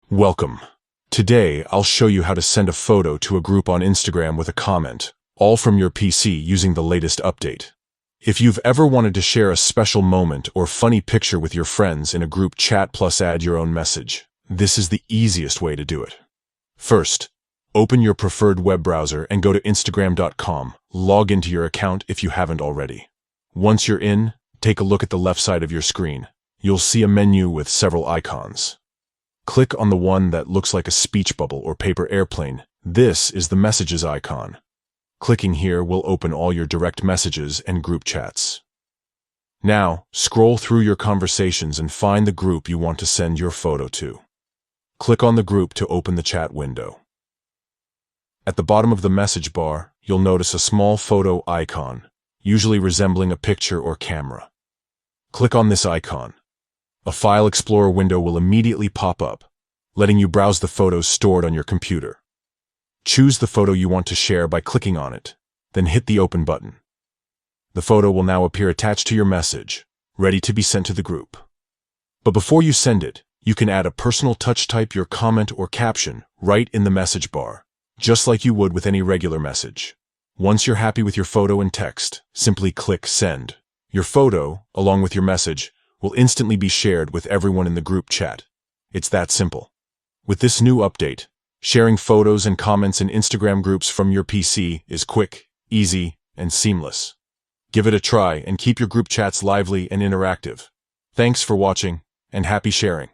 Welcome. Today, I'll show you how to send a photo to a group on Instagram with a comment, all from your PC using the latest update. If you've ever wanted to share a special moment or funny picture with your friends in a group chat plus add your own message, this is the easiest way to do it. First, open your preferred web browser and go to Instagram.com. Log into your account if you haven't already. Once you're in, take a look at the left side of your screen. You'll see a menu with several icons. Click on the one that looks like a speech bubble or paper airplane. This is the messages icon. Clicking here will open all your direct messages and group chats. Now, scroll through your conversations and find the group you want to send your photo to. Click on the group to open the chat window. At the bottom of the message bar, you'll notice a small photo icon, usually resembling a picture or camera. Click on this icon. A File Explorer window will immediately pop up, letting you browse the photos stored on your computer. Choose the photo you want to share by clicking on it, then hit the Open button. The photo will now appear attached to your message, ready to be sent to the group. But before you send it, you can add a personal touch, type your comment or caption right in the message bar, just like you would with any regular message. Once you're happy with your photo and text, simply click Send. Your photo, along with your message, will instantly be shared with everyone in the group chat. It's that simple. With this new update, sharing photos and comments in Instagram groups from your PC is quick, easy, and seamless. Give it a try and keep your group chats lively and interactive. Thanks for watching, and happy sharing.